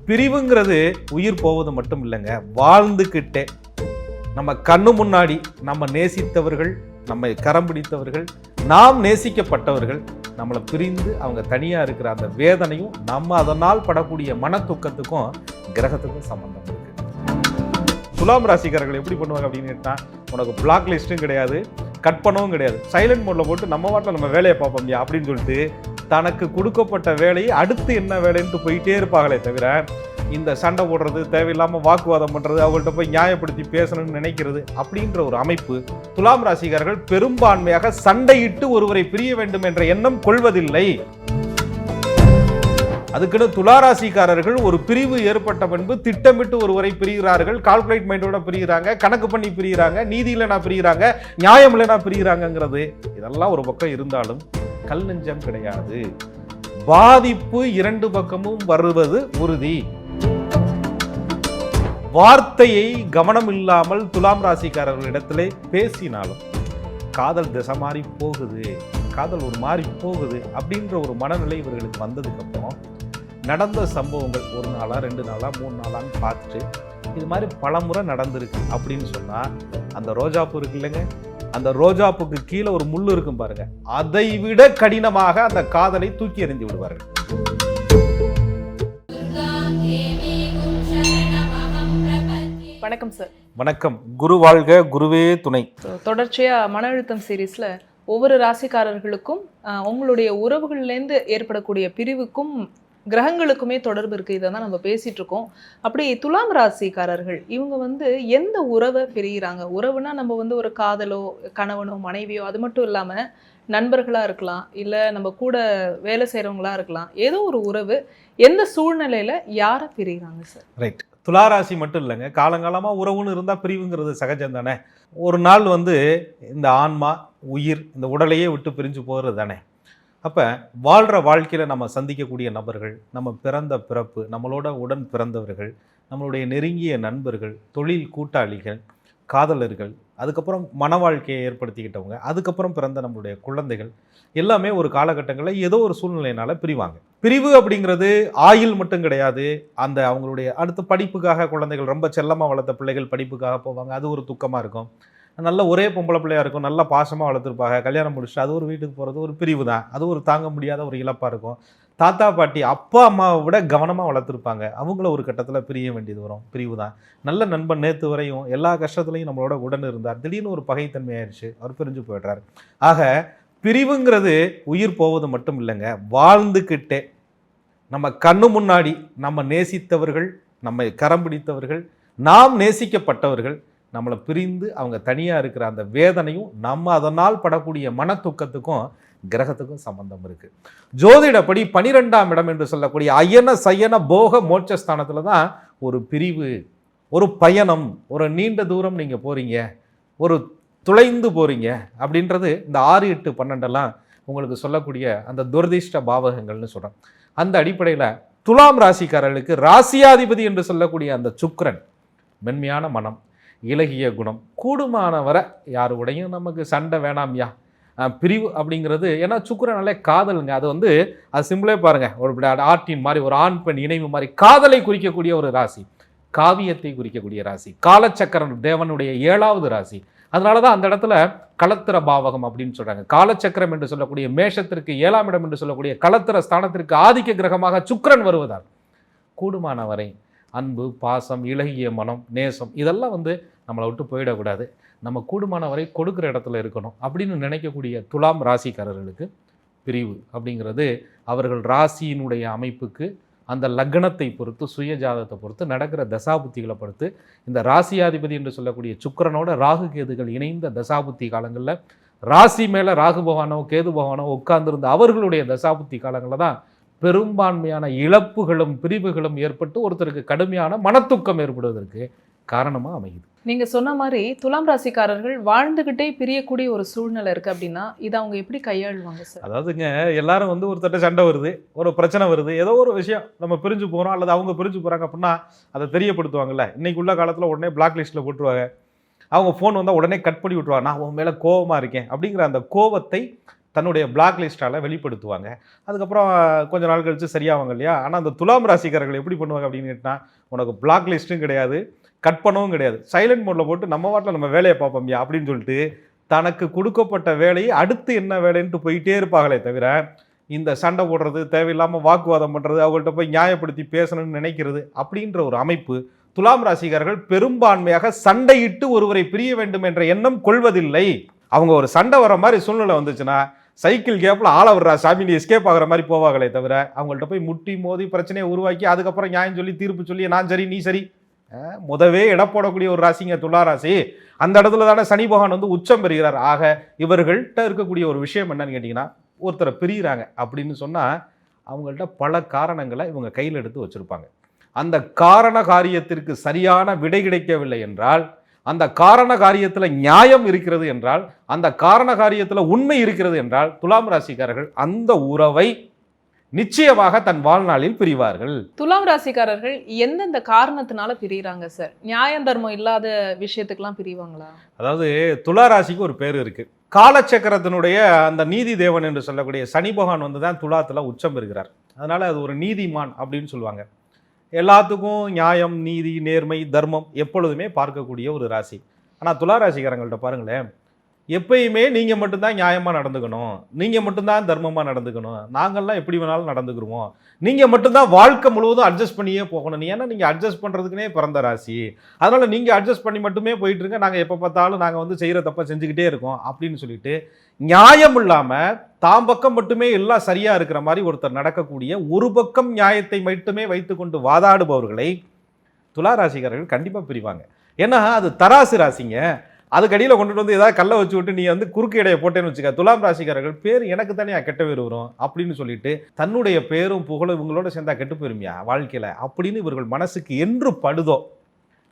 பிரிவுங்கிறது உயிர் போவது மட்டும் இல்லைங்க, வாழ்ந்துக்கிட்டே நம்ம கண்ணு முன்னாடி நம்ம நேசித்தவர்கள், நம்மை கரம் பிடித்தவர்கள், நாம் நேசிக்கப்பட்டவர்கள் நம்மளை பிரிந்து அவங்க தனியாக இருக்கிற அந்த வேதனையும் நம்ம அதனால் படக்கூடிய மன துக்கத்துக்கும் கிரகத்துக்கும் சம்பந்தம் இருக்கு. துலாம் ராசிக்காரர்கள் எப்படி பண்ணுவாங்க அப்படின்னு கேட்டால், உனக்கு பிளாக் லிஸ்ட்டும் கிடையாது, கட் பண்ணவும் கிடையாது, சைலண்ட் மோட்ல போட்டு நம்ம வாட்டில் நம்ம வேலையை பார்ப்போம் அப்படின்னு சொல்லிட்டு தனக்கு கொடுக்கப்பட்ட வேலையை அடுத்து என்ன வேலைன்ட்டு போயிட்டே இருப்பாங்களே தவிர, இந்த சண்டை போடுறது, தேவையில்லாமல் வாக்குவாதம் பண்ணுறது, அவங்கள்ட்ட போய் நியாயப்படுத்தி பேசணும்னு நினைக்கிறது அப்படின்ற ஒரு அமைப்பு துலாம் ராசிக்காரர்கள் பெரும்பான்மையாக சண்டையிட்டு ஒருவரை பிரிய வேண்டும் என்ற எண்ணம் கொள்வதில்லை. அதுக்குன்னு துளாராசிக்காரர்கள் ஒரு பிரிவு ஏற்பட்ட பின்பு திட்டமிட்டு ஒருவரை பிரிகிறார்கள், கால்குலேட் மைண்டோட பிரிகிறாங்க, கணக்கு பண்ணி பிரிகிறாங்க, நீதி இல்லைனா பிரிகிறாங்க, நியாயம் இல்லைனா பிரிகிறாங்கிறது இதெல்லாம் ஒரு பக்கம் இருந்தாலும் கல் நெஞ்சம் கிடையாது. பாதிப்பு இரண்டு பக்கமும் வருவது உறுதி. வார்த்தையை கவனம் இல்லாமல் துலாம் ராசிக்காரர்களிடத்திலே பேசினாலும் காதல் திசை மாறி போகுது, காதல் ஒரு மாறி போகுது அப்படின்ற ஒரு மனநிலை இவர்களுக்கு வந்ததுக்கு அப்புறம் நடந்த சம்பவங்கள் ஒரு நாளா 2 நாளா 3 நாளான்னு பார்த்துட்டு இது மாதிரி பலமுறை நடந்திருக்கு அப்படின்னு சொன்னா, அந்த ரோஜாப்பூ இருக்கு இல்லைங்க, அந்த ரோஜாப்புக்கு கீழே ஒரு முள்ளு இருக்கும் பாருங்க, அதை விட கடினமாக அந்த காதலை தூக்கி எறிந்து விடுவார்கள். வணக்கம் சார். வணக்கம். குரு வாழ்க, குருவே துணை. தொடர்ச்சியா மன அழுத்தம் சீரீஸ்ல ஒவ்வொரு ராசிக்காரர்களுக்கும் உங்களுடைய உறவுகள்லேருந்து ஏற்படக்கூடிய பிரிவுக்கும் கிரகங்களுக்குமே தொடர்பு இருக்கு. இதை தான் நம்ம பேசிட்டு இருக்கோம். அப்படி துலாம் ராசிக்காரர்கள் இவங்க எந்த உறவை பிரிகிறாங்க? உறவுனா நம்ம ஒரு காதலோ, கணவனோ, மனைவியோ, அது மட்டும் இல்லாம நண்பர்களா இருக்கலாம், இல்ல நம்ம கூட வேலை செய்யறவங்களா இருக்கலாம். ஏதோ ஒரு உறவு எந்த சூழ்நிலையில யாரை பிரிகிறாங்க சார்? ரைட். துளாராசி மட்டும் இல்லைங்க, காலங்காலமாக உறவுன்னு இருந்தால் பிரிவுங்கிறது சகஜம் தானே. ஒரு நாள் இந்த ஆன்மா, உயிர் இந்த உடலையே விட்டு பிரிஞ்சு போகிறது தானே. அப்போ வாழ்கிற வாழ்க்கையில் நம்ம சந்திக்கக்கூடிய நபர்கள், நம்ம பிறந்த பிறப்பு, நம்மளோட உடன் பிறந்தவர்கள், நம்மளுடைய நெருங்கிய நண்பர்கள், தொழில் கூட்டாளிகள், காதலர்கள், அதுக்கப்புறம் மன வாழ்க்கையை ஏற்படுத்திக்கிட்டவங்க, அதுக்கப்புறம் பிறந்த நம்மளுடைய குழந்தைகள் எல்லாமே ஒரு காலகட்டங்களில் ஏதோ ஒரு சூழ்நிலையினால் பிரிவாங்க. பிரிவு அப்படிங்கிறது ஆயுள் மட்டும் கிடையாது. அந்த அவங்களுடைய அடுத்த படிப்புக்காக குழந்தைகள், ரொம்ப செல்லமாக வளர்த்த பிள்ளைகள் படிப்புக்காக போவாங்க, அது ஒரு துக்கமாக இருக்கும். நல்ல ஒரே பொம்பளை பிள்ளையாக இருக்கும், நல்லா பாசமாக வளர்த்துருப்பாங்க, கல்யாணம் முடிச்சுட்டு அது ஒரு வீட்டுக்கு போகிறது ஒரு பிரிவு தான். அது ஒரு தாங்க முடியாத ஒரு இழப்பாக இருக்கும். தாத்தா பாட்டி அப்பா அம்மாவை விட கவனமாக வளர்த்துருப்பாங்க, அவங்கள ஒரு கட்டத்தில் பிரிய வேண்டியது வரும், பிரிவு தான். நல்ல நண்பன் நேற்று வரையும் எல்லா கஷ்டத்துலையும் நம்மளோட உடன் இருந்தார், திடீர்னு ஒரு பகைத்தன்மை ஆயிடுச்சு, அவர் பிரிஞ்சு போய்ட்றாரு. ஆக பிரிவுங்கிறது உயிர் போவது மட்டும் இல்லைங்க, வாழ்ந்துக்கிட்டே நம்ம கண்ணு முன்னாடி நம்ம நேசித்தவர்கள், நம்மை கரம் பிடித்தவர்கள், நாம் நேசிக்கப்பட்டவர்கள் நம்மளை பிரிந்து அவங்க தனியாக இருக்கிற அந்த வேதனையும் நம்ம அதனால் படக்கூடிய மன துக்கத்துக்கும் கிரகத்துக்கும் சம்பந்தம் இருக்குது. ஜோதிடப்படி 12ஆம் இடம் என்று சொல்லக்கூடிய அயன சயன போக மோட்சஸ்தானத்தில் தான் ஒரு பிரிவு, ஒரு பயணம், ஒரு நீண்ட தூரம் நீங்கள் போகிறீங்க, ஒரு துளைந்து போகிறீங்க அப்படின்றது இந்த 6, 8, 12 உங்களுக்கு சொல்லக்கூடிய அந்த துரதிஷ்ட பாவகங்கள்னு சொல்கிறேன். அந்த அடிப்படையில் துலாம் ராசிக்காரர்களுக்கு ராசியாதிபதி என்று சொல்லக்கூடிய அந்த சுக்கிரன் மென்மையான மனம், இலகிய குணம், கூடுமானவரை யாருடையும் நமக்கு சண்டை வேணாம்யா, பிரிவு அப்படிங்கிறது. ஏன்னா சுக்கிரனாலே காதலுங்க, அது அது சிம்பிளே பாருங்கள், ஒரு ஆட்டின் மாதிரி, ஒரு ஆண் பெண் இணைவு மாதிரி காதலை குறிக்கக்கூடிய ஒரு ராசி, காவியத்தை குறிக்கக்கூடிய ராசி, காலச்சக்கரன் தேவனுடைய 7வது ராசி. அதனால தான் அந்த இடத்துல களத்திர பாவகம் அப்படின்னு சொல்கிறாங்க. காலச்சக்கரம் என்று சொல்லக்கூடிய மேஷத்திற்கு 7ஆம் இடம் என்று சொல்லக்கூடிய களத்திர ஸ்தானத்திற்கு ஆதிக்க கிரகமாக சுக்கிரன் வருவதால் கூடுமானவரை அன்பு, பாசம், இலகிய மனம், நேசம் இதெல்லாம் நம்மளை விட்டு போயிடக்கூடாது, நம்ம கூடுமானவரை கொடுக்குற இடத்துல இருக்கணும் அப்படின்னு நினைக்கக்கூடிய துலாம் ராசிக்காரர்களுக்கு பிரிவு அப்படிங்கிறது அவர்கள் ராசியினுடைய அமைப்புக்கு, அந்த லக்னத்தை பொறுத்து, சுய ஜாதகத்தை பொறுத்து, நடக்கிற தசாபுத்திகளை பொறுத்து, இந்த ராசியாதிபதி என்று சொல்லக்கூடிய சுக்கிரனோட ராகு கேதுகள் இணைந்த தசாபுத்தி காலங்களில் ராசி மேலே ராகு பகவானோ கேது பகவானோ உட்கார்ந்திருந்த அவர்களுடைய தசாபுத்தி காலங்களில் தான் பெரும்பான்மையான இழப்புகளும் பிரிவுகளும் ஏற்பட்டு ஒருத்தருக்கு கடுமையான மனத்துக்கம் ஏற்படுவதற்கு காரணமாக அமையுது. நீங்க சொன்ன மாதிரி துலாம் ராசிக்காரர்கள் வாழ்ந்துகிட்டே பிரியக்கூடிய ஒரு சூழ்நிலை இருக்கு அப்படின்னா இதை அவங்க எப்படி கையாளுவாங்க சார்? அதாவதுங்க, எல்லாரும் ஒருத்தட்ட சண்டை வருது, ஒரு பிரச்சனை வருது, ஏதோ ஒரு விஷயம் நம்ம பிரிஞ்சு போகிறோம் அல்லது அவங்க பிரிஞ்சு போகிறாங்க அப்படின்னா அதை தெரியப்படுத்துவாங்கல்ல. இன்னைக்கு உள்ள காலத்தில் உடனே பிளாக் லிஸ்ட்டில் போட்டுருவாங்க, அவங்க ஃபோன் வந்தால் உடனே கட் பண்ணி விட்டுருவாங்க, நான் உன் மேலே கோபமாக இருக்கேன் அப்படிங்கிற அந்த கோபத்தை தன்னுடைய பிளாக் லிஸ்டால வெளிப்படுத்துவாங்க. அதுக்கப்புறம் கொஞ்ச நாள் கழிச்சு சரியாவாங்க இல்லையா? ஆனால் அந்த துலாம் ராசிக்காரர்கள் எப்படி பண்ணுவாங்க அப்படின்னு கேட்டால், உனக்கு பிளாக் லிஸ்ட்டும் கிடையாது, கட் பண்ணவும் கிடையாது, சைலண்ட் மோடில் போட்டு நம்ம வாட்டில் நம்ம வேலையை பார்ப்போம்யா அப்படின்னு சொல்லிட்டு தனக்கு கொடுக்கப்பட்ட வேலையை அடுத்து என்ன வேலைன்ட்டு போயிட்டே இருப்பாங்களே தவிர, இந்த சண்டை போடுறது, தேவையில்லாமல் வாக்குவாதம் பண்ணுறது, அவங்கள்ட்ட போய் நியாயப்படுத்தி பேசணும்னு நினைக்கிறது அப்படின்ற ஒரு அமைப்பு துலாம் ராசிக்காரர்கள் பெரும்பான்மையாக சண்டையிட்டு ஒருவரை பிரிய வேண்டும் என்ற எண்ணம் கொள்வதில்லை. அவங்க ஒரு சண்டை வர மாதிரி சூழ்நிலை வந்துச்சுன்னா சைக்கிள் கேப்பில் ஆள விடுறா சாமி எஸ்கேப் ஆகிற மாதிரி போவாங்களே தவிர, அவங்கள்ட்ட போய் முட்டி மோதி பிரச்சனையை உருவாக்கி அதுக்கப்புறம் நியாயம் சொல்லி தீர்ப்பு சொல்லி நான் சரி நீ சரி முதவே இட போடக்கூடிய ஒரு ராசிங்க துலா ராசி. அந்த இடத்துல தானே சனி பகவான் வந்து உச்சம் பெறுகிறார். ஆக இவர்கள்ட்ட இருக்கக்கூடிய ஒரு விஷயம் என்னன்னு கேட்டிங்கன்னா, ஒருத்தரை பிரிகிறாங்க அப்படின்னு சொன்னால் அவங்கள்ட்ட பல காரணங்களை இவங்க கையில் எடுத்து வச்சுருப்பாங்க. அந்த காரண காரியத்திற்கு சரியான விடை கிடைக்கவில்லை என்றால், அந்த காரண காரியத்தில் நியாயம் இருக்கிறது என்றால், அந்த காரண காரியத்தில் உண்மை இருக்கிறது என்றால், துலாம் ராசிக்காரர்கள் அந்த உறவை நிச்சயமாக தன் வாழ்நாளில் பிரிவார்கள். துலாம் ராசிக்காரர்கள் எந்தெந்த காரணத்தினால பிரிகிறாங்க சார்? நியாயம் தர்மம் இல்லாத விஷயத்துக்கெல்லாம் பிரிவாங்களா? அதாவது துலா ராசிக்கு ஒரு பேர் இருக்கு. காலச்சக்கரத்தினுடைய அந்த நீதி தேவன் என்று சொல்லக்கூடிய சனி பகவான் வந்து தான் துலாத்துல உச்சம் பெறுகிறார். அதனால அது ஒரு நீதிமான் அப்படின்னு சொல்லுவாங்க. எல்லாத்துக்கும் நியாயம், நீதி, நேர்மை, தர்மம் எப்பொழுதுமே பார்க்கக்கூடிய ஒரு ராசி. ஆனால் துலா ராசிக்காரங்கள்ட்ட பாருங்களேன், எப்பயுமே நீங்கள் மட்டும்தான் நியாயமாக நடந்துக்கணும், நீங்கள் மட்டும்தான் தர்மமாக நடந்துக்கணும், நாங்கள்லாம் எப்படி வேணாலும் நடந்துக்கிறோம், நீங்கள் மட்டும்தான் வாழ்க்கை முழுவதும் அட்ஜஸ்ட் பண்ணியே போகணும், ஏன்னா நீங்கள் அட்ஜஸ்ட் பண்ணுறதுக்குனே பிறந்த ராசி, அதனால் நீங்கள் அட்ஜஸ்ட் பண்ணி மட்டுமே போயிட்டுருங்க, நாங்கள் எப்போ பார்த்தாலும் நாங்கள் வந்து செய்கிற தப்பை செஞ்சுக்கிட்டே இருக்கோம் அப்படின்னு சொல்லிட்டு நியாயம் இல்லாமல் தாம் பக்கம் மட்டுமே எல்லாம் சரியாக இருக்கிற மாதிரி ஒருத்தர் நடக்கக்கூடிய, ஒரு பக்கம் நியாயத்தை மட்டுமே வைத்துக்கொண்டு வாதாடுபவர்களை துலா ராசிக்காரர்கள் கண்டிப்பாக பிரிவாங்க. ஏன்னா அது தராசு ராசிங்க. அதுக்கு அடியில் கொண்டுட்டு வந்து ஏதாவது கல்லை வச்சு விட்டு நீ வந்து குறுக்கு இடையை போட்டேன்னு வச்சுக்க, துலாம் ராசிக்காரர்கள் பேர் எனக்கு தானே கெட்ட பேர் வரும் அப்படின்னு சொல்லிட்டு தன்னுடைய பேரும் புகழும் இவங்களோட சேர்ந்தா கெட்டு போயிருமியா வாழ்க்கையில் அப்படின்னு இவர்கள் மனசுக்கு என்று படுதோ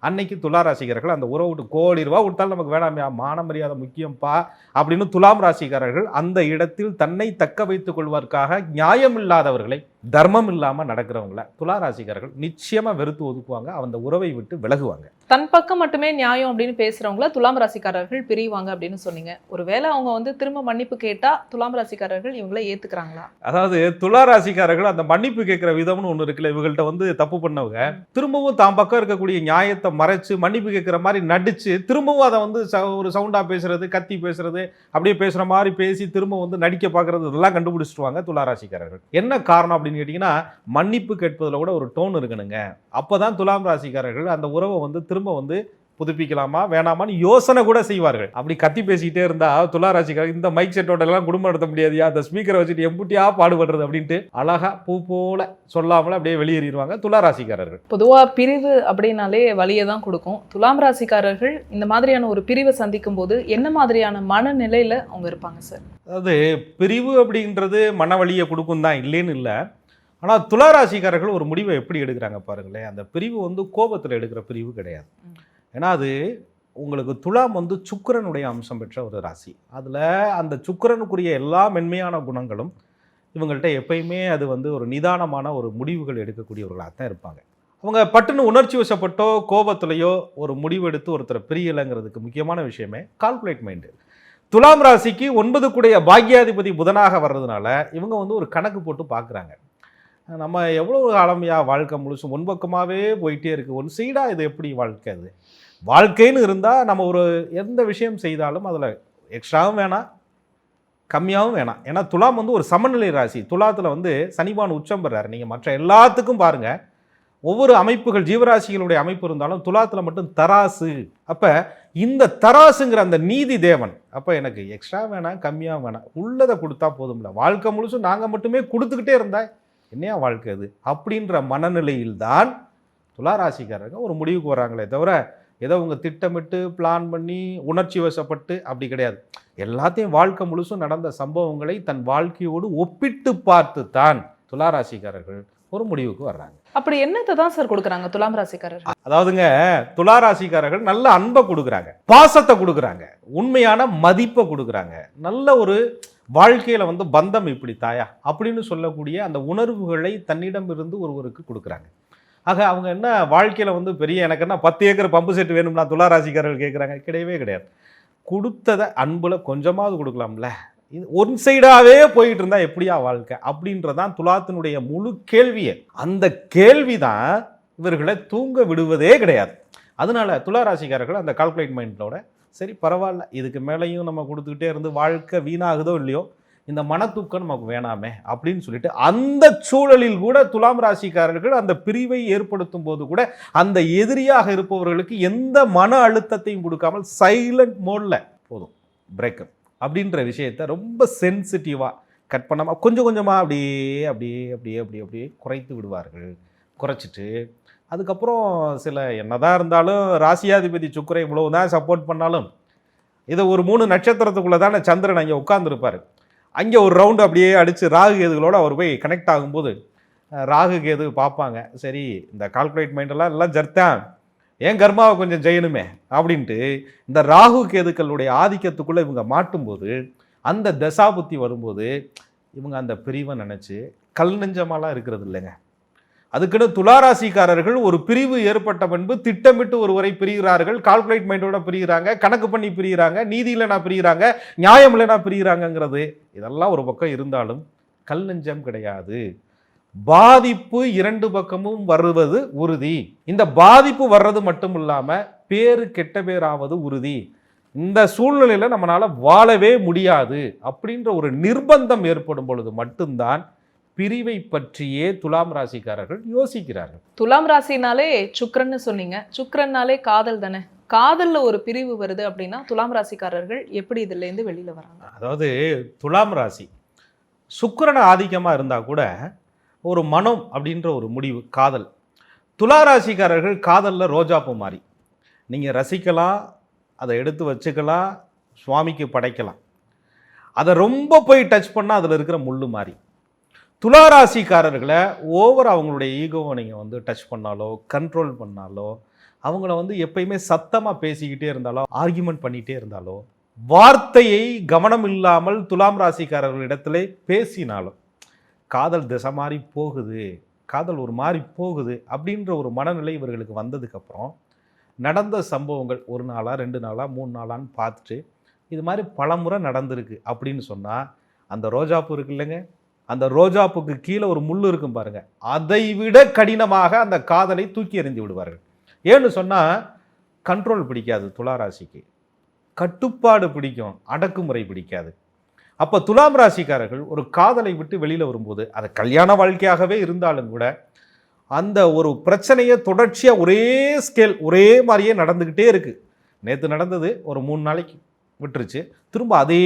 அன்னைக்கு துலா ராசிக்காரர்கள் அந்த உறவு விட்டு கோடி ரூபா கொடுத்தாலும் நமக்கு வேணாமியா, மான மரியாதை முக்கியம்பா அப்படின்னு துலாம் ராசிக்காரர்கள் அந்த இடத்தில் தன்னை தக்க வைத்துக் கொள்வதற்காக நியாயம் இல்லாதவர்களை, தர்மம் இல்லாமல் நடக்கிறவங்களை துலா ராசிக்காரர்கள் நிச்சயமா வெறுத்து ஒதுக்குவாங்க, அந்த உறவை விட்டு விலகுவாங்க. தன் பக்கம் மட்டுமே நியாயம் அப்படின்னு பேசுறவங்கள துலாம் ராசிக்காரர்கள் பிரிவாங்க அப்படின்னு சொன்னீங்க. ஒருவேளை அவங்க வந்து திரும்ப மன்னிப்பு கேட்டா துலாம் ராசிக்காரர்கள் இவங்களை ஏத்துக்கிறாங்களா? அதாவது துலா ராசிக்காரர்கள் அந்த மன்னிப்பு கேட்கிற விதம்னு ஒண்ணு இருக்குல்ல, இவங்கள்ட்ட வந்து தப்பு பண்ணவங்க திரும்பவும் தாம் பக்கம் இருக்கக்கூடிய நியாயத்தை மறைச்சு மன்னிப்பு கேட்கிற மாதிரி நடிச்சு திரும்பவும் அதை வந்து ஒரு சவுண்டா பேசுறது, கத்தி பேசுறது, அப்படியே பேசுற மாதிரி பேசி திரும்ப வந்து நடிக்க பார்க்கறது, இதெல்லாம் கண்டுபிடிச்சிட்டுவாங்க துலா ராசிக்காரர்கள். என்ன காரணம் அப்படின்னு கேட்டீங்கன்னா, மன்னிப்பு கேட்பதில் கூட ஒரு டோன் இருக்கணுங்க. அப்பதான் துலாம் ராசிக்காரர்கள் அந்த உறவை வந்து திரும்ப வந்து புதுப்பிக்கலாமா வேணாமான்னு யோசனை கூட செய்வார்கள். அப்படி கத்தி பேசிக்கிட்டே இருந்தா துலா ராசிக்காரர்கள் இந்த மைக் செட்டோட எல்லாம் குடும்பம் நடத்த முடியாதியா, அந்த ஸ்பீக்கரை வச்சுட்டு எம்புட்டியா பாடுபடுறது அப்படின்ட்டு அழகா பூ போல சொல்லாமல அப்படியே வெளியேறிடுவாங்க துலா ராசிக்காரர்கள். பொதுவா பிரிவு அப்படின்னாலே வலியை தான் கொடுக்கும். துலாம் ராசிக்காரர்கள் இந்த மாதிரியான ஒரு பிரிவை சந்திக்கும் போது என்ன மாதிரியான மனநிலையில அவங்க இருப்பாங்க சார்? அதாவது பிரிவு அப்படின்றது மனவலியை கொடுக்கும் தான், இல்லைன்னு இல்லை. ஆனால் துலா ராசிக்காரர்கள் ஒரு முடிவை எப்படி எடுக்கிறாங்க பாருங்களேன். அந்த பிரிவு வந்து கோபத்தில் எடுக்கிற பிரிவு கிடையாது. ஏன்னா அது உங்களுக்கு துலாம் வந்து சுக்கிரனுடைய அம்சம் பெற்ற ஒரு ராசி. அதில் அந்த சுக்கிரனுக்குரிய எல்லா மென்மையான குணங்களும் இவங்கள்ட்ட எப்பயுமே அது வந்து ஒரு நிதானமான ஒரு முடிவுகள் எடுக்கக்கூடியவர்களாக தான் இருப்பாங்க. அவங்க பட்டுன்னு உணர்ச்சி வசப்பட்டோ கோபத்திலையோ ஒரு முடிவு எடுத்து ஒருத்தரை பிரியலைங்கிறதுக்கு முக்கியமான விஷயமே கால்குலேட் மைண்டு. துலாம் ராசிக்கு 9 கூடிய பாக்யாதிபதி புதனாக வர்றதுனால இவங்க வந்து ஒரு கணக்கு போட்டு பார்க்குறாங்க. நம்ம எவ்வளோ காலமையா வாழ்க்கை முழுசும் முன்பக்கமாகவே போயிட்டே இருக்குது, ஒன் சைடாக இது எப்படி வாழ்க்கை? அது வாழ்க்கைன்னு இருந்தால் நம்ம ஒரு எந்த விஷயம் செய்தாலும் அதில் எக்ஸ்ட்ராவும் வேணாம், கம்மியாகவும் வேணாம். ஏன்னா துலாம் வந்து ஒரு சமநிலை ராசி. துலாத்தில் வந்து சனிபான் உச்சம் பெறாரு. நீங்கள் மற்ற எல்லாத்துக்கும் பாருங்கள், ஒவ்வொரு அமைப்புகள் ஜீவராசிகளுடைய அமைப்பு இருந்தாலும் துலாத்தில் மட்டும் தராசு. அப்போ இந்த தராசுங்கிற அந்த நீதி தேவன், அப்போ எனக்கு எக்ஸ்ட்ரா வேணாம் கம்மியாக வேணாம், உள்ளதை கொடுத்தா போதும்ல, வாழ்க்கை முழுசும் நாங்கள் மட்டுமே கொடுத்துக்கிட்டே இருந்தா என்னையா வாழ்க்கை அது அப்படின்ற மனநிலையில்தான் துலா ராசிக்காரங்க ஒரு முடிவுக்கு வராங்களே தவிர ஏதோ அவங்க திட்டமிட்டு பிளான் பண்ணி உணர்ச்சி வசப்பட்டு அப்படி கிடையாது. எல்லாத்தையும் வாழ்க்கை முழுசும் நடந்த சம்பவங்களை தன் வாழ்க்கையோடு ஒப்பிட்டு பார்த்து தான் துலா ராசிக்காரர்கள் ஒரு முடிவுக்கு வர்றாங்க. அப்படி என்னத்தை தான் சார் கொடுக்குறாங்க துலாம் ராசிக்காரர்கள்? அதாவதுங்க துலா ராசிக்காரர்கள் நல்ல அன்பை கொடுக்குறாங்க, பாசத்தை கொடுக்குறாங்க, உண்மையான மதிப்பை கொடுக்குறாங்க, நல்ல ஒரு வாழ்க்கையில் வந்து பந்தம் இப்படி தாயா அப்படின்னு சொல்லக்கூடிய அந்த உணர்வுகளை தன்னிடம் இருந்து ஒருவருக்கு கொடுக்குறாங்க. ஆக அவங்க என்ன வாழ்க்கையில் வந்து பெரிய எனக்கு என்ன 10 ஏக்கர் பம்பு செட் வேணும்னா துலா ராசிக்காரர்கள் கேட்குறாங்க? கிடையவே கிடையாது. கொடுத்ததை அன்புல கொஞ்சமாவது கொடுக்கலாம்ல. ஒன் சைடாவே போயிட்டு இருந்தா எப்படியா வாழ்க்கை அப்படின்றதான் துலாத்தினுடைய முழு கேள்வியே. அந்த கேள்விதான் இவர்களை தூங்க விடுவதே கிடையாது. அதனால துலா ராசிக்காரர்கள் அந்த கால்குலேட் மைண்டோட சரி பரவாயில்ல, இதுக்கு மேலேயும் நம்ம கொடுத்துக்கிட்டே இருந்து வாழ்க்கை வீணாகுதோ இல்லையோ, இந்த மனத்தூக்கம் நமக்கு வேணாமே அப்படின்னு சொல்லிட்டு அந்த சூழலில் கூட துலாம் ராசிக்காரர்கள் அந்த பிரிவை ஏற்படுத்தும் போது கூட அந்த எதிரியாக இருப்பவர்களுக்கு எந்த மன அழுத்தத்தையும் கொடுக்காமல் சைலண்ட் மோட்ல போதும் பிரேக்கப் அப்படின்ற விஷயத்தை ரொம்ப சென்சிட்டிவாக கட் பண்ணாமல் கொஞ்சம் கொஞ்சமாக அப்படியே அப்படியே அப்படியே அப்படியே அப்படியே குறைத்து விடுவார்கள். குறைச்சிட்டு அதுக்கப்புறம் சில என்னதான் இருந்தாலும் ராசியாதிபதி சுக்கிரன் இவ்வளவு தான் சப்போர்ட் பண்ணாலும் இதை ஒரு 3 நட்சத்திரத்துக்குள்ளே தானே சந்திரன் அங்கே உட்கார்ந்துருப்பார். அங்கே ஒரு ரவுண்டு அப்படியே அடித்து ராகு கேதுகளோடு அவர் போய் கனெக்ட் ஆகும்போது ராகு கேது பார்ப்பாங்க, சரி இந்த கால்குலேட் மைண்டெல்லாம் எல்லாம் ஜர்த்தான், ஏன் கர்மாவை கொஞ்சம் செய்யணுமே அப்படின்ட்டு இந்த ராகு கேதுக்களுடைய ஆதிக்கத்துக்குள்ளே இவங்க மாட்டும்போது அந்த தசாபுத்தி வரும்போது இவங்க அந்த பிரிவை நினச்சி கல் நெஞ்சமாலாம் இருக்கிறது இல்லைங்க. அதுக்குன்னு துளாராசிக்காரர்கள் ஒரு பிரிவு ஏற்பட்ட பின்பு திட்டமிட்டு ஒருவரை பிரிகிறார்கள், கால்குலேட் மைண்டோட பிரிகிறாங்க, கணக்கு பண்ணி பிரிகிறாங்க, நீதி இல்லைனா பிரிகிறாங்க, நியாயம் இல்லைனா பிரிகிறாங்கிறது இதெல்லாம் ஒரு பக்கம் இருந்தாலும் கல் நெஞ்சம் கிடையாது. பாதிப்பு 2 பக்கமும் வருவது உறுதி. இந்த பாதிப்பு வர்றது மட்டும் இல்லாம பேரு கெட்ட பேராவது உறுதி. இந்த சூழ்நிலையில நம்மளால வாழவே முடியாது அப்படின்ற ஒரு நிர்பந்தம் ஏற்படும் பொழுது மட்டும்தான் பிரிவை பற்றியே துலாம் ராசிக்காரர்கள் யோசிக்கிறார்கள். துலாம் ராசினாலே சுக்கிரன்னு சொன்னீங்க, சுக்கிரன்னாலே காதல் தானே. காதல்ல ஒரு பிரிவு வருது அப்படின்னா துலாம் ராசிக்காரர்கள் எப்படி இதுல இருந்து வெளியில வராங்க? அதாவது துலாம் ராசி சுக்கிரன் ஆதிக்கமா இருந்தா கூட ஒரு மனம் அப்படின்ற ஒரு முடிவு காதல். துலா ராசிக்காரர்கள் காதலில் ரோஜாப்பூ மாதிரி நீங்கள் ரசிக்கலாம், அதை எடுத்து வச்சுக்கலாம், சுவாமிக்கு படைக்கலாம். அதை ரொம்ப போய் டச் பண்ணால் அதில் இருக்கிற முள்ளு மாதிரி. துலா ராசிக்காரர்களை ஓவர் அவங்களுடைய ஈகோவை நீங்கள் டச் பண்ணாலோ கண்ட்ரோல் பண்ணாலோ, அவங்கள எப்பயுமே சத்தமாக பேசிக்கிட்டே இருந்தாலோ ஆர்கியூமெண்ட் பண்ணிகிட்டே இருந்தாலோ, வார்த்தையை கவனம் இல்லாமல் துலாம் ராசிக்காரர்களிடத்திலே பேசினாலும் காதல் திசை மாதிரி போகுது, காதல் ஒரு மாதிரி போகுது அப்படின்ற ஒரு மனநிலை இவர்களுக்கு வந்ததுக்கப்புறம் நடந்த சம்பவங்கள் 1 நாளா 2 நாளா 3 நாளான்னு பார்த்துட்டு இது மாதிரி பலமுறை நடந்திருக்கு அப்படின்னு சொன்னால் அந்த ரோஜாப்பூ இருக்கு இல்லைங்க, அந்த ரோஜாப்பூக்கு கீழே ஒரு முள் இருக்கும் பாருங்க, அதை விட கடினமாக அந்த காதலை தூக்கி எறிந்து விடுவார்கள். ஏன்னு சொன்னால் கண்ட்ரோல் பிடிக்காது துளாராசிக்கு, கட்டுப்பாடு பிடிக்கும், அடக்குமுறை பிடிக்காது. அப்போ துலாம் ராசிக்காரர்கள் ஒரு காதலை விட்டு வெளியில் வரும்போது அது கல்யாண வாழ்க்கையாகவே இருந்தாலும் கூட அந்த ஒரு பிரச்சனையை தொடர்ச்சியாக ஒரே ஸ்கேல் ஒரே மாதிரியே நடந்துக்கிட்டே இருக்குது. நேற்று நடந்தது ஒரு 3 நாளைக்கு விட்டுருச்சு, திரும்ப அதே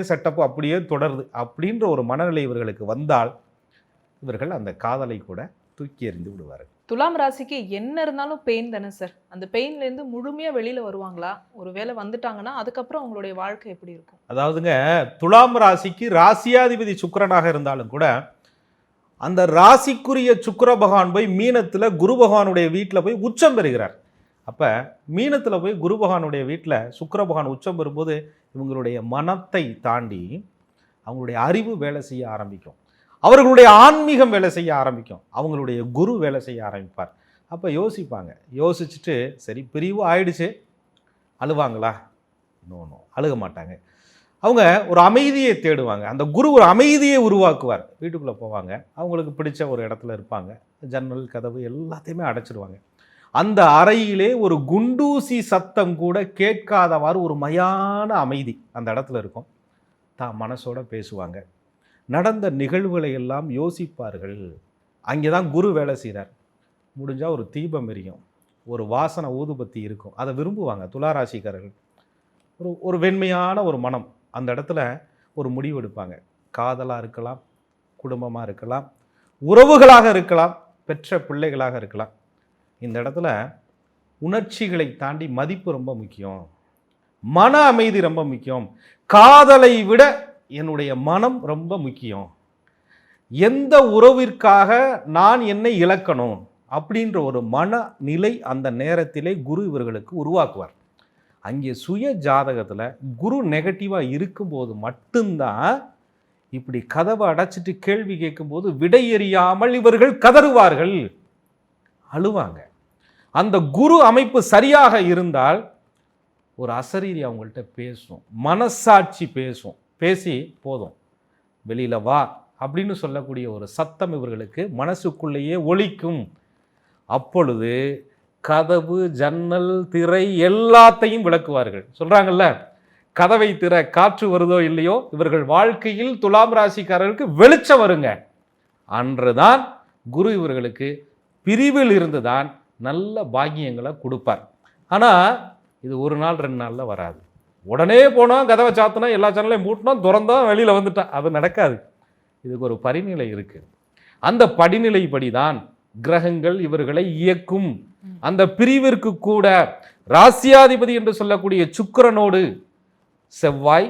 செட்டப் அப்படியே தொடருது அப்படின்ற ஒரு மனநிலை இவர்களுக்கு வந்தால் இவர்கள் அந்த காதலை கூட தூக்கி எறிந்து விடுவார்கள். துலாம் ராசிக்கு என்ன இருந்தாலும் பெயின் தானே சார். அந்த பெயின்லேருந்து முழுமையாக வெளியில் வருவாங்களா? ஒரு வேளை வந்துட்டாங்கன்னா அதுக்கப்புறம் அவங்களுடைய வாழ்க்கை எப்படி இருக்கும்? அதாவதுங்க, துலாம் ராசிக்கு ராசியாதிபதி சுக்கிரனாக இருந்தாலும் கூட அந்த ராசிக்குரிய சுக்கிர பகவான் போய் மீனத்தில் குரு பகவானுடைய வீட்டில் போய் உச்சம் பெறுகிறார். அப்போ மீனத்தில் போய் குரு பகவானுடைய வீட்டில் சுக்கிர பகவான் உச்சம் பெறும்போது இவங்களுடைய மனத்தை தாண்டி அவங்களுடைய அறிவு வேலை செய்ய ஆரம்பிக்கும், அவர்களுடைய ஆன்மீகம் வேலை செய்ய ஆரம்பிக்கும், அவங்களுடைய குரு வேலை செய்ய ஆரம்பிப்பார். அப்போ யோசிப்பாங்க, யோசிச்சுட்டு சரி பிரிவு ஆயிடுச்சு, அழுவாங்களா? நோ, அழுக மாட்டாங்க. அவங்க ஒரு அமைதியை தேடுவாங்க, அந்த குரு ஒரு அமைதியை உருவாக்குவார். வீட்டுக்குள்ளே போவாங்க, அவங்களுக்கு பிடிச்ச ஒரு இடத்துல இருப்பாங்க, ஜன்னல் கதவு எல்லாத்தையுமே அடைச்சிடுவாங்க. அந்த அறையிலே ஒரு குண்டூசி சத்தம் கூட கேட்காதவாறு ஒரு மயான அமைதி அந்த இடத்துல இருக்கும். தான் மனசோட பேசுவாங்க, நடந்த நிகழ்வுகளை எல்லாம் யோசிப்பார்கள். அங்கே தான் குரு வேலை செய்கிறார். முடிஞ்சால் ஒரு தீபம் எரியும், ஒரு வாசனை ஊதுபத்தி இருக்கும், அதை விரும்புவாங்க துளாராசிக்காரர்கள். ஒரு வெண்மையான ஒரு மனம் அந்த இடத்துல ஒரு முடிவு எடுப்பாங்க. காதலாக இருக்கலாம், குடும்பமாக இருக்கலாம், உறவுகளாக இருக்கலாம், பெற்ற பிள்ளைகளாக இருக்கலாம். இந்த இடத்துல உணர்ச்சிகளை தாண்டி மதிப்பு ரொம்ப முக்கியம், மன அமைதி ரொம்ப முக்கியம், காதலை விட என்னுடைய மனம் ரொம்ப முக்கியம், எந்த உறவிற்காக நான் என்னை இழக்கணும் அப்படின்ற ஒரு மனநிலை அந்த நேரத்திலே குரு இவர்களுக்கு உருவாக்குவார். அங்கே சுய ஜாதகத்தில் குரு நெகட்டிவாக இருக்கும்போது மட்டும்தான் இப்படி கதவை அடைச்சிட்டு கேள்வி கேட்கும்போது விடை எறியாமல் இவர்கள் கதறுவார்கள், அழுவாங்க. அந்த குரு அமைப்பு சரியாக இருந்தால் ஒரு அசரீரி அவங்கள்ட்ட பேசும், மனசாட்சி பேசும், பேசி போதும் வெளியில் வா அப்படின்னு சொல்லக்கூடிய ஒரு சத்தம் இவர்களுக்கு மனசுக்குள்ளேயே ஒலிக்கும். அப்பொழுது கதவு, ஜன்னல், திரை எல்லாத்தையும் விளக்குவார்கள். சொல்கிறாங்கல்ல, கதவை திற, காற்று வருதோ இல்லையோ இவர்கள் வாழ்க்கையில் துலாம் ராசிக்காரர்களுக்கு வெளிச்சம் வருங்க. அன்றுதான் குரு இவர்களுக்கு பிரிவில் இருந்துதான் நல்ல பாக்கியங்களை கொடுப்பார். ஆனால் இது ஒரு நாள் 2 நாளில் வராது. உடனே போனோம், கதவை சாத்தினா, எல்லா சேனலையும் மூட்டினோம், திறந்தோம், வெளியில் வந்துட்டான், அது நடக்காது. இதுக்கு ஒரு படிநிலை இருக்குது. அந்த படிநிலைப்படி தான் கிரகங்கள் இவர்களை இயக்கும். அந்த பிரிவிற்கு கூட ராசியாதிபதி என்று சொல்லக்கூடிய சுக்கிரனோடு செவ்வாய்,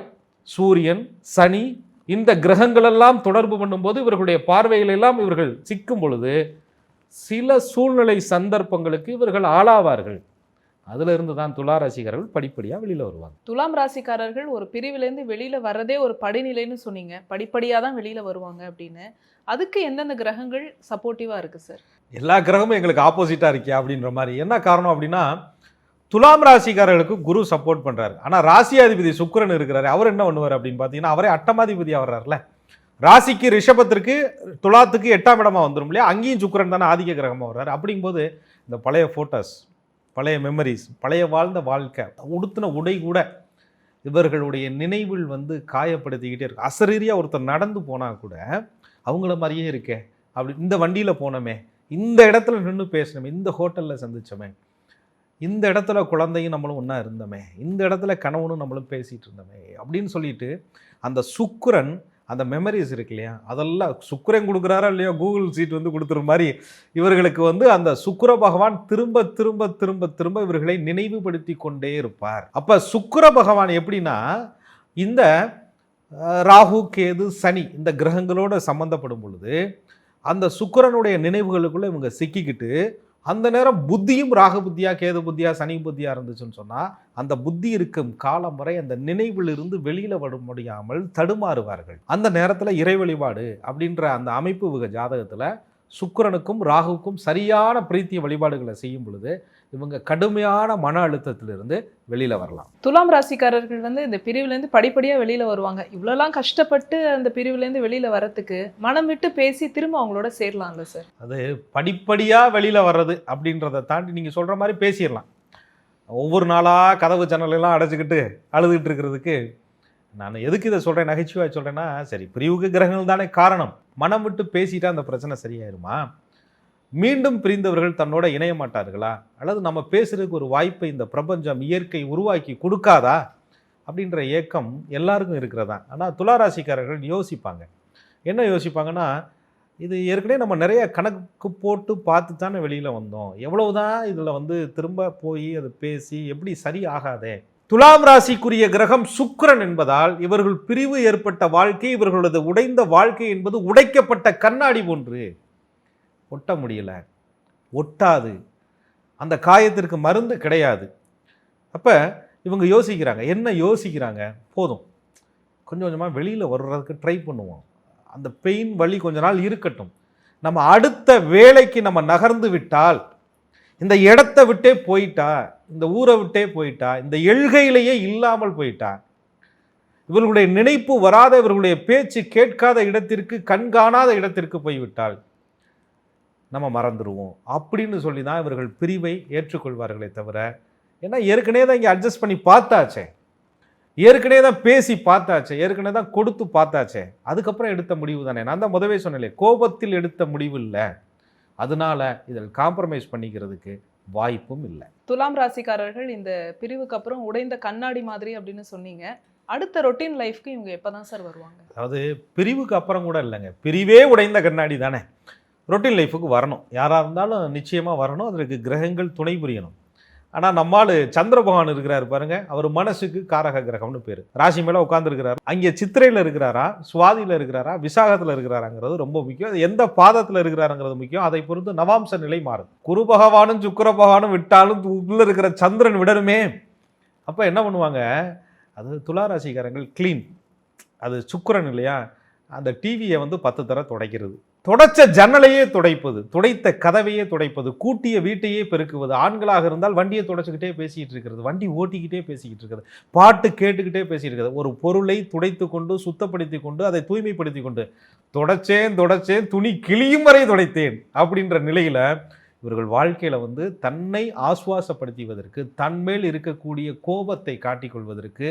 சூரியன், சனி இந்த கிரகங்களெல்லாம் தொடர்பு பண்ணும்போது இவர்களுடைய பார்வைகளெல்லாம் இவர்கள் சிக்கும் பொழுது சில சூழ்நிலை சந்தர்ப்பங்களுக்கு இவர்கள் ஆளாவார்கள். அதுல இருந்து தான் துலா ராசிக்காரர்கள் படிப்படியா வெளியில வருவாங்க. துலாம் ராசிக்காரர்கள் ஒரு பிரிவிலேருந்து வெளியில வர்றதே ஒரு படிநிலைன்னு சொன்னீங்க, படிப்படியா தான் வெளியில வருவாங்க அப்படின்னு. அதுக்கு எந்தெந்த கிரகங்கள் சப்போர்ட்டிவா இருக்கு சார்? எல்லா கிரகமும் எங்களுக்கு ஆப்போசிட்டா இருக்கியா அப்படின்ற மாதிரி. என்ன காரணம் அப்படின்னா, துலாம் ராசிக்காரர்களுக்கு குரு சப்போர்ட் பண்றாரு. ஆனா ராசியாதிபதி சுக்கிரன் இருக்கிறாரு, அவர் என்ன பண்ணுவார் அப்படின்னு பார்த்தீங்கன்னா, அவரே அட்டமாதிபதியா வர்றாருல. ராசிக்கு ரிஷபத்திற்கு துலாத்துக்கு 8ஆம் இடமா வந்துடும் இல்லையா, அங்கேயும் சுக்கிரன் தானே ஆதிக்க கிரகமா வர்றாரு. அப்படிங்கும்போது இந்த பழைய ஃபோட்டோஸ், பழைய மெமரிஸ், பழைய வாழ்ந்த வாழ்க்கை, உடுத்தின உடை கூட இவர்களுடைய நினைவில் காயப்படுத்திக்கிட்டே இருக்கு. அசரீரியா ஒருத்தர் நடந்து போனால் கூட அவங்கள மாதிரியே இருக்கே, அப்படி இந்த வண்டியில் போனோமே, இந்த இடத்துல நின்று பேசணுமே, இந்த ஹோட்டலில் சந்திச்சோமே, இந்த இடத்துல குழந்தையும் நம்மளும் ஒன்றா இருந்தோமே, இந்த இடத்துல கணவனும் நம்மளும் பேசிகிட்டு இருந்தோமே அப்படின்னு சொல்லிட்டு அந்த சுக்கிரன், அந்த மெமரிஸ் இருக்கு இல்லையா, அதெல்லாம் சுக்கிரன் கொடுக்குறாரா இல்லையா, கூகுள் சீட் கொடுத்துற மாதிரி இவர்களுக்கு அந்த சுக்கிர பகவான் திரும்ப திரும்ப திரும்ப திரும்ப இவர்களை நினைவுபடுத்தி கொண்டே இருப்பார். அப்போ சுக்கிர பகவான் எப்படின்னா, இந்த ராகு, கேது, சனி இந்த கிரகங்களோட சம்பந்தப்படும் பொழுது அந்த சுக்கிரனுடைய நினைவுகளுக்குள்ள இவங்க சிக்கிக்கிட்டு, அந்த நேரம் புத்தியும் ராகு புத்தியா, கேது புத்தியா, சனி புத்தியா இருந்துச்சுன்னு சொன்னா அந்த புத்தி இருக்கும் காலம் வரை அந்த நினைவில் இருந்து வெளியில வர முடியாமல் தடுமாறுவார்கள். அந்த நேரத்துல இறை வழிபாடு அப்படின்ற அந்த அமைப்பு இவங்க ஜாதகத்துல சுக்கிரனுக்கும் ராகுக்கும் சரியான பிரீத்திய வழிபாடுகளை செய்யும் பொழுது இவங்க கடுமையான மன அழுத்தத்திலிருந்து வெளியில வரலாம். துலாம் ராசிக்காரர்கள் இந்த பிரிவுலேருந்து படிப்படியா வெளியில வருவாங்க. இவ்வளோலாம் கஷ்டப்பட்டு அந்த பிரிவுலேருந்து வெளியில வரத்துக்கு மனம் விட்டு பேசி திரும்ப அவங்களோட சேரலாம்ல சார்? அது படிப்படியா வெளியில வர்றது அப்படின்றத தாண்டி நீங்க சொல்ற மாதிரி பேசிடலாம். ஒவ்வொரு நாளா கதவு ஜன்னலெல்லாம் அடைச்சிக்கிட்டு அழுதுகிட்டு இருக்கிறதுக்கு நான் எதுக்கு இதை சொல்றேன், நகைச்சுவாய் சொல்றேன்னா, சரி பிரிவுக்கு கிரகங்கள் தானே காரணம், மனம் விட்டு பேசிட்டா அந்த பிரச்சனை சரியாயிருமா? மீண்டும் பிரிந்தவர்கள் தன்னோட இணைய மாட்டார்களா? அல்லது நம்ம பேசுறதுக்கு ஒரு வாய்ப்பை இந்த பிரபஞ்சம், இயற்கை உருவாக்கி கொடுக்காதா அப்படின்ற ஏக்கம் எல்லாருக்கும் இருக்கிறதா. ஆனால் துளாராசிக்காரர்கள் யோசிப்பாங்க. என்ன யோசிப்பாங்கன்னா, இது ஏற்கனவே நம்ம நிறைய கணக்கு போட்டு பார்த்து தானே வெளியில் வந்தோம், எவ்வளவுதான் இதில் திரும்ப போய் அது பேசி எப்படி சரி ஆகாதே. துலாம் ராசிக்குரிய கிரகம் சுக்கிரன் என்பதால் இவர்கள் பிரிவு ஏற்பட்ட வாழ்க்கை, இவர்களது உடைந்த வாழ்க்கை என்பது உடைக்கப்பட்ட கண்ணாடி போன்று. ஒட்ட முடியல, ஒட்டாது, அந்த காயத்திற்கு மருந்து கிடையாது. அப்போ இவங்க யோசிக்கிறாங்க, என்ன யோசிக்கிறாங்க, போதும் கொஞ்சம் கொஞ்சமாக வெளியில் வர்றதுக்கு ட்ரை பண்ணுவோம், அந்த பெயின் வலி கொஞ்ச நாள் இருக்கட்டும், நம்ம அடுத்த வேலைக்கு நம்ம நகர்ந்து விட்டால், இந்த இடத்த விட்டே போயிட்டா, இந்த ஊரை விட்டே போயிட்டா, இந்த எள்கையிலேயே இல்லாமல் போயிட்டா, இவர்களுடைய நினைப்பு வராத, இவர்களுடைய பேச்சு கேட்காத இடத்திற்கு, கண்காணாத இடத்திற்கு போய்விட்டால் நம்ம மறந்துடுவோம் அப்படின்னு சொல்லி தான் இவர்கள் பிரிவை ஏற்றுக்கொள்வார்களே தவிர, ஏன்னா ஏற்கனவே தான் இங்கே அட்ஜஸ்ட் பண்ணி பார்த்தாச்சே, ஏற்கனவே தான் பேசி பார்த்தாச்சே, ஏற்கனவே தான் கொடுத்து பார்த்தாச்சே, அதுக்கப்புறம் எடுத்த முடிவு தானே. நான் தான் முதவே சொன்னேன், கோபத்தில் எடுத்த முடிவு இல்லை, அதனால இதில் காம்ப்ரமைஸ் பண்ணிக்கிறதுக்கு வாய்ப்பும் இல்லை. துலாம் ராசிக்காரர்கள் இந்த பிரிவுக்கு அப்புறம் உடைந்த கண்ணாடி மாதிரி அப்படின்னு சொன்னீங்க. அடுத்த ரொட்டீன் லைஃப்க்கு இவங்க எப்பதான் சார் வருவாங்க? அதாவது பிரிவுக்கு அப்புறம் கூட இல்லைங்க, பிரிவே உடைந்த கண்ணாடி தானே. ரொட்டீன் லைஃபுக்கு வரணும், யாராக இருந்தாலும் நிச்சயமாக வரணும், அதற்கு கிரகங்கள் துணை புரியணும். ஆனால் நம்மால் சந்திர பகவான் இருக்கிறாரு பாருங்க, அவர் மனசுக்கு காரக கிரகம்னு பேர். ராசி மேலே உட்காந்துருக்கிறார். அங்கே சித்திரையில் இருக்கிறாரா, சுவாதியில் இருக்கிறாரா, விசாகத்தில் இருக்கிறாராங்கிறது ரொம்ப முக்கியம். அது எந்த பாதத்தில் இருக்கிறாருங்கிறது முக்கியம். அதை பொறுத்து நவாம்ச நிலை மாறும். குரு பகவானும் சுக்கிர பகவானும் விட்டாலும் உள்ள இருக்கிற சந்திரன் விடணுமே. அப்போ என்ன பண்ணுவாங்க, அது துளாராசிக்காரங்கள் க்ளீன், அது சுக்கிரன் இல்லையா, அந்த டிவியை 10 தடவை துடைக்கிறது, தொடச்ச ஜன்னலையே துடைப்பது, துடைத்த கதவையே துடைப்பது, கூட்டிய வீட்டையே பெருக்குவது. ஆண்களாக இருந்தால் வண்டியை துடைச்சிக்கிட்டே பேசிக்கிட்டு இருக்கிறது, வண்டி ஓட்டிக்கிட்டே பேசிக்கிட்டு இருக்கிறது, பாட்டு கேட்டுக்கிட்டே பேசிக்கிட்டு இருக்கிறது. ஒரு பொருளை துடைத்து கொண்டு சுத்தப்படுத்தி கொண்டு அதை தூய்மைப்படுத்தி கொண்டு தொடச்சேன் துணி கிளியும் வரை துடைத்தேன் அப்படின்ற நிலையில இவர்கள் வாழ்க்கையில வந்து தன்னை ஆசுவாசப்படுத்துவதற்கு, தன்மேல் இருக்கக்கூடிய கோபத்தை காட்டிக்கொள்வதற்கு,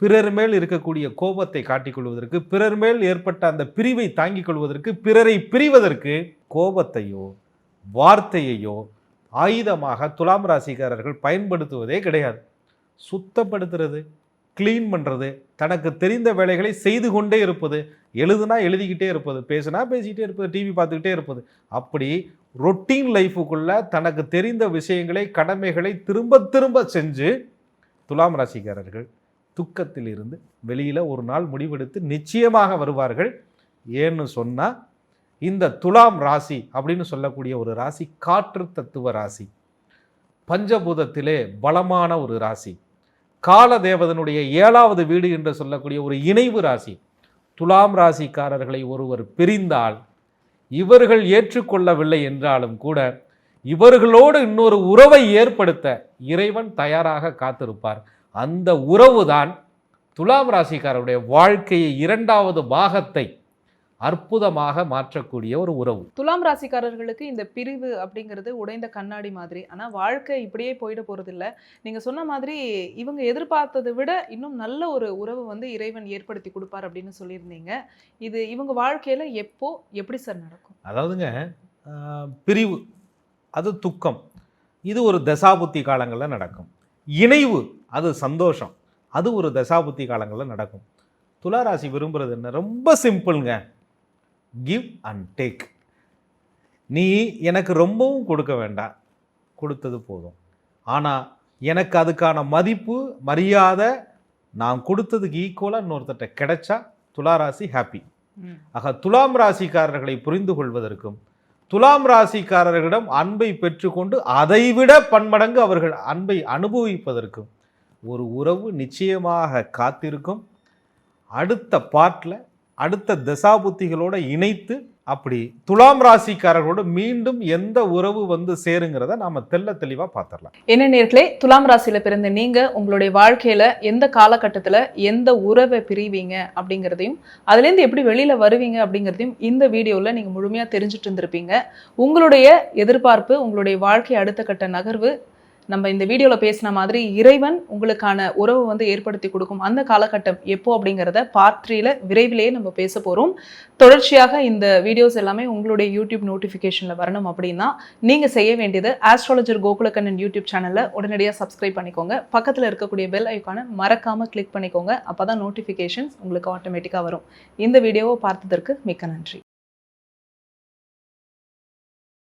பிறர் மேல் இருக்கக்கூடிய கோபத்தை காட்டிக்கொள்வதற்கு, பிறர் மேல் ஏற்பட்ட அந்த பிரிவை தாங்கிக் கொள்வதற்கு, பிறரை பிரிவதற்கு கோபத்தையோ வார்த்தையையோ ஆயுதமாக துலாம் ராசிக்காரர்கள் பயன்படுத்துவதே கிடையாது. சுத்தப்படுத்துறது, கிளீன் பண்ணுறது, தனக்கு தெரிந்த வேலைகளை செய்து கொண்டே இருப்பது, எழுதுனா எழுதிக்கிட்டே இருப்பது, பேசுனா பேசிக்கிட்டே இருப்பது, டிவி பார்த்துக்கிட்டே இருப்பது, அப்படி ரொட்டீன் லைஃபுக்குள்ள தனக்கு தெரிந்த விஷயங்களை, கடமைகளை திரும்ப திரும்ப செஞ்சு துலாம் ராசிக்காரர்கள் துக்கத்தில் இருந்து வெளியில் ஒரு நாள் முடிவெடுத்து நிச்சயமாக வருவார்கள். ஏன்னு சொன்னால் இந்த துலாம் ராசி அப்படின்னு சொல்லக்கூடிய ஒரு ராசி காற்று தத்துவ ராசி, பஞ்சபூதத்திலே பலமான ஒரு ராசி, காலதேவதனுடைய 7வது வீடு என்று சொல்லக்கூடிய ஒரு இணைவு ராசி. துலாம் ராசிக்காரர்களை ஒருவர் பிரிந்தால் இவர்கள் ஏற்றுக்கொள்ளவில்லை என்றாலும் கூட இவர்களோடு இன்னொரு உறவை ஏற்படுத்த இறைவன் தயாராக காத்திருப்பார். அந்த உறவுதான் துலாம் ராசிக்காரருடைய வாழ்க்கையை 2வது பாகத்தை அற்புதமாக மாற்றக்கூடிய ஒரு உறவு. துலாம் ராசிக்காரர்களுக்கு இந்த பிரிவு அப்படிங்கிறது உடைந்த கண்ணாடி மாதிரி. ஆனா வாழ்க்கை இப்படியே போயிட போறது இல்ல. நீங்க சொன்ன மாதிரி இவங்க எதிர்பார்த்ததை விட இன்னும் நல்ல ஒரு உறவு வந்து இறைவன் ஏற்படுத்தி கொடுப்பார் அப்படின்னு சொல்லியிருந்தீங்க. இது இவங்க வாழ்க்கையில எப்போ எப்படி சார் நடக்கும்? அதாவதுங்க, பிரிவு அது துக்கம், இது ஒரு தசாபுத்தி காலங்களில் நடக்கும். இணைவு அது சந்தோஷம், அது ஒரு தசாபுத்தி காலங்களில் நடக்கும். துளாராசி விரும்புறது என்ன? ரொம்ப சிம்பிள்ங்க, கிவ் அண்ட் டேக். நீ எனக்கு ரொம்பவும் கொடுக்க வேண்டாம், கொடுத்தது போதும். ஆனால் எனக்கு அதுக்கான மதிப்பு மரியாதை நான் கொடுத்ததுக்கு ஈக்குவலாக இன்னொருத்தட்ட கிடைச்சா துளாராசி ஹாப்பி. ஆக துலாம் ராசிக்காரர்களை புரிந்து கொள்வதற்கும், துலாம் ராசிக்காரர்களிடம் அன்பை பெற்றுக்கொண்டு அதைவிட பன்மடங்கு அவர்கள் அன்பை அனுபவிப்பதற்கும் ஒரு உறவு நிச்சயமாக காத்திருக்கும். அடுத்த பாட்டில் அடுத்த தசாபுத்திகளோடு இணைத்து அப்படி துலாம் ராசிக்காரர்களோடு மீண்டும் எந்த உறவு வந்து சேருங்கிறத நாம தெளிவாக பார்த்துடலாம். என்ன நேர்களே, துலாம் ராசியில பிறந்த நீங்க உங்களுடைய வாழ்க்கையில எந்த காலகட்டத்துல எந்த உறவை பிரிவீங்க அப்படிங்கிறதையும் அதுலேருந்து எப்படி வெளியில வருவீங்க அப்படிங்கிறதையும் இந்த வீடியோவில் நீங்க முழுமையா தெரிஞ்சுட்டு இருந்திருப்பீங்க. உங்களுடைய எதிர்பார்ப்பு, உங்களுடைய வாழ்க்கை அடுத்த கட்ட நகர்வு, நம்ம இந்த வீடியோவில் பேசின மாதிரி இறைவன் உங்களுக்கான உறவு வந்து ஏற்படுத்தி கொடுக்கும் அந்த காலகட்டம் எப்போ அப்படிங்கிறத பார்ட் 3ல விரைவிலேயே நம்ம பேச போகிறோம். தொடர்ச்சியாக இந்த வீடியோஸ் எல்லாமே உங்களுடைய யூடியூப் நோட்டிஃபிகேஷனில் வரணும் அப்படின்னா நீங்கள் செய்ய வேண்டியது ஆஸ்ட்ராலஜர் கோகுலக்கண்ணன் யூடியூப் சேனலில் உடனடியாக சப்ஸ்கிரைப் பண்ணிக்கோங்க. பக்கத்தில் இருக்கக்கூடிய பெல் ஐக்கானை மறக்காமல் கிளிக் பண்ணிக்கோங்க. அப்போ தான் நோட்டிஃபிகேஷன்ஸ் உங்களுக்கு ஆட்டோமேட்டிக்காக வரும். இந்த வீடியோவை பார்த்ததற்கு மிக்க நன்றி.